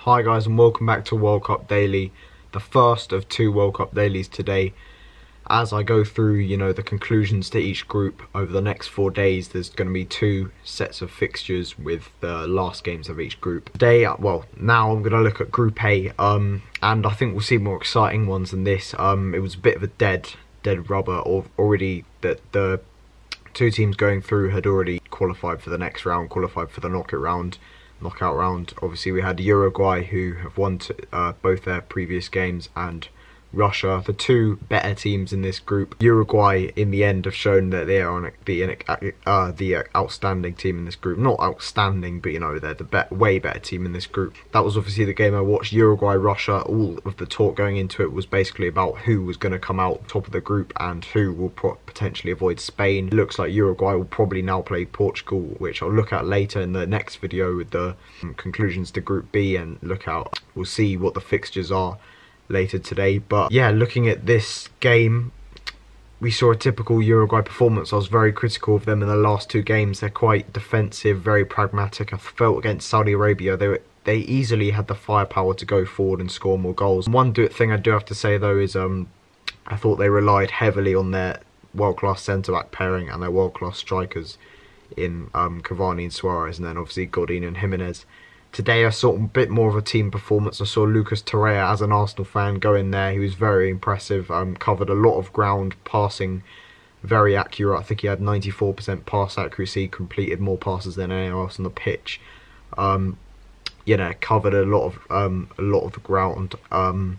Hi guys, and welcome back to World Cup Daily, the first of two World Cup dailies today. As I go through, the conclusions to each group over the next 4 days, there's going to be two sets of fixtures with the last games of each group. Today, now I'm going to look at Group A, and I think we'll see more exciting ones than this. It was a bit of a dead rubber already, that the two teams going through had already qualified for the next round, qualified for the knockout round. Obviously we had Uruguay, who have won both their previous games, and Russia, the two better teams in this group. Uruguay in the end have shown that they are the outstanding team in this group. Not outstanding, but they're the way better team in this group. That was obviously the game I watched, Uruguay Russia. All of the talk going into it was basically about who was going to come out top of the group and who will potentially avoid Spain. It looks like Uruguay will probably now play Portugal, which I'll look at later in the next video with the conclusions to Group B, and we'll see what the fixtures are later today. But yeah, looking at this game, we saw a typical Uruguay performance. I was very critical of them in the last two games. They're quite defensive, very pragmatic. I felt against Saudi Arabia they easily had the firepower to go forward and score more goals. One thing I do have to say though is I thought they relied heavily on their world-class centre-back pairing and their world-class strikers in Cavani and Suarez, and then obviously Godin and Jimenez. Today I saw a bit more of a team performance. I saw Lucas Torreira, as an Arsenal fan, go in there. He was very impressive, covered a lot of ground, passing very accurate. I think he had 94% pass accuracy, completed more passes than anyone else on the pitch. Covered a lot of the ground, and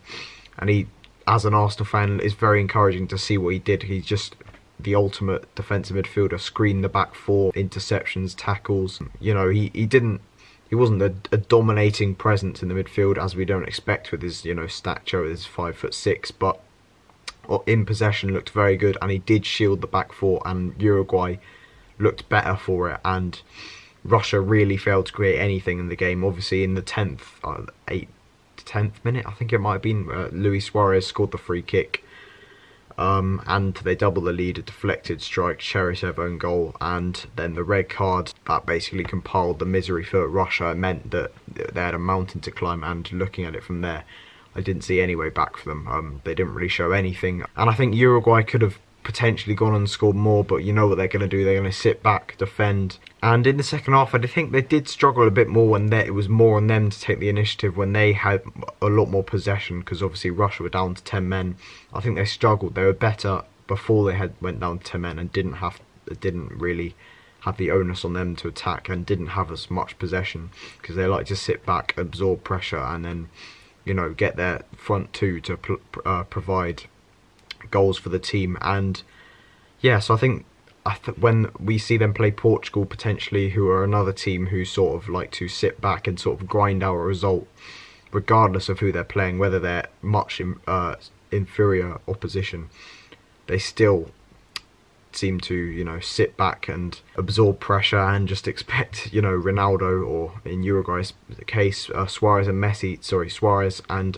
he, as an Arsenal fan, is very encouraging to see what he did. He's just the ultimate defensive midfielder, screened the back four, interceptions, tackles. He wasn't a dominating presence in the midfield, as we don't expect with his, stature, with his 5'6", but in possession looked very good, and he did shield the back four, and Uruguay looked better for it, and Russia really failed to create anything in the game. Obviously in the 10th minute, I think it might have been, Luis Suarez scored the free kick, and they doubled the lead, a deflected strike, Cheryshev own goal, and then the red card that basically compiled the misery for Russia. It meant that they had a mountain to climb, and looking at it from there, I didn't see any way back for them. They didn't really show anything, and I think Uruguay could have potentially gone and scored more, but you know what they're going to do. They're going to sit back, defend, and in the second half I think they did struggle a bit more when it was more on them to take the initiative, when they had a lot more possession, because obviously Russia were down to 10 men. I think they struggled. They were better before they went down to 10 men and didn't really have the onus on them to attack, and didn't have as much possession, because they like to sit back, absorb pressure, and then get their front two to provide goals for the team. And yeah, so I think when we see them play Portugal potentially, who are another team who sort of like to sit back and sort of grind out a result regardless of who they're playing, whether they're much inferior opposition, they still seem to sit back and absorb pressure and just expect Ronaldo, or in Uruguay's case Suarez and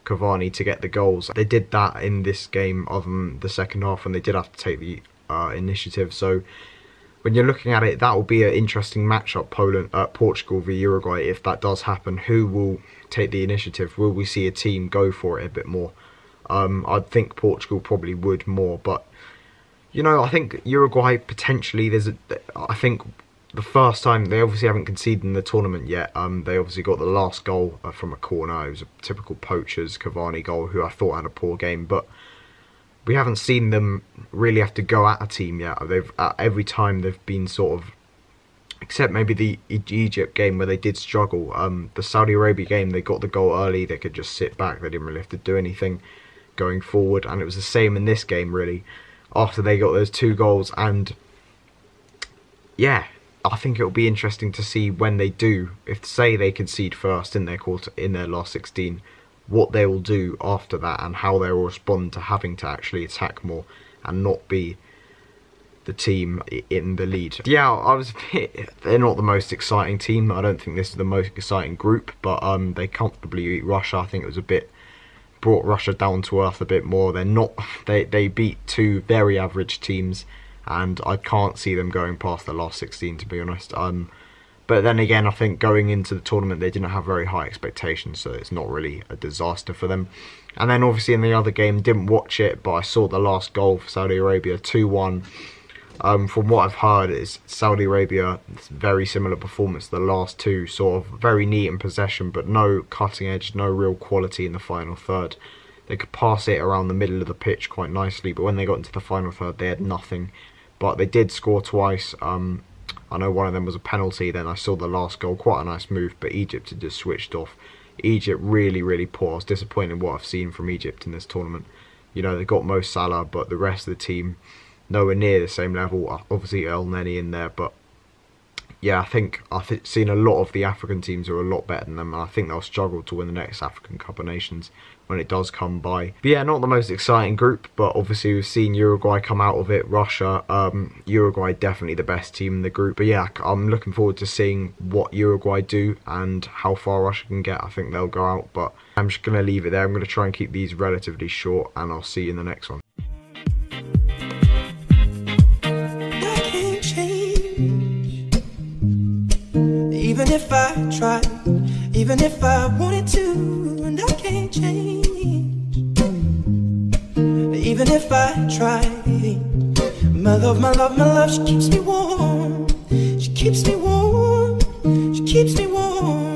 Cavani to get the goals. They did that in this game, other than the second half, and they did have to take the initiative. So when you're looking at it, that will be an interesting matchup, Portugal v Uruguay. If that does happen, who will take the initiative? Will we see a team go for it a bit more? I think Portugal probably would more, but I think Uruguay potentially, I think the first time, they obviously haven't conceded in the tournament yet. They obviously got the last goal from a corner. It was a typical poacher's Cavani goal, who I thought had a poor game, but we haven't seen them really have to go at a team yet. Every time they've been sort of, except maybe the Egypt game where they did struggle. The Saudi Arabia game, they got the goal early, they could just sit back, they didn't really have to do anything going forward, and it was the same in this game really, after they got those two goals. And yeah, I think it'll be interesting to see when they do, if say they concede first in their last 16, what they will do after that, and how they will respond to having to actually attack more and not be the team in the lead. Yeah, they're not the most exciting team. I don't think this is the most exciting group, but they comfortably beat Russia. I think it was brought Russia down to earth a bit more. They beat two very average teams, and I can't see them going past the last 16, to be honest. But then again, I think going into the tournament, they didn't have very high expectations, so it's not really a disaster for them. And then obviously in the other game, didn't watch it, but I saw the last goal for Saudi Arabia, 2-1. From what I've heard, is Saudi Arabia, it's very similar performance to the last two, sort of very neat in possession, but no cutting edge, no real quality in the final third. They could pass it around the middle of the pitch quite nicely, but when they got into the final third, they had nothing. But they did score twice. I know one of them was a penalty. Then I saw the last goal, quite a nice move, but Egypt had just switched off. Egypt really, really poor. I was disappointed in what I've seen from Egypt in this tournament. You know, they got Mo Salah, but the rest of the team nowhere near the same level. Obviously El Neni in there, but yeah, I think I've seen a lot of the African teams who are a lot better than them, and I think they'll struggle to win the next African Cup of Nations when it does come by. But yeah, not the most exciting group, but obviously we've seen Uruguay come out of it, Russia. Uruguay definitely the best team in the group. But yeah, I'm looking forward to seeing what Uruguay do and how far Russia can get. I think they'll go out, but I'm just going to leave it there. I'm going to try and keep these relatively short, and I'll see you in the next one. Even if I tried, even if I wanted to, and I can't change. Even if I tried, my love, my love, my love, she keeps me warm. She keeps me warm. She keeps me warm.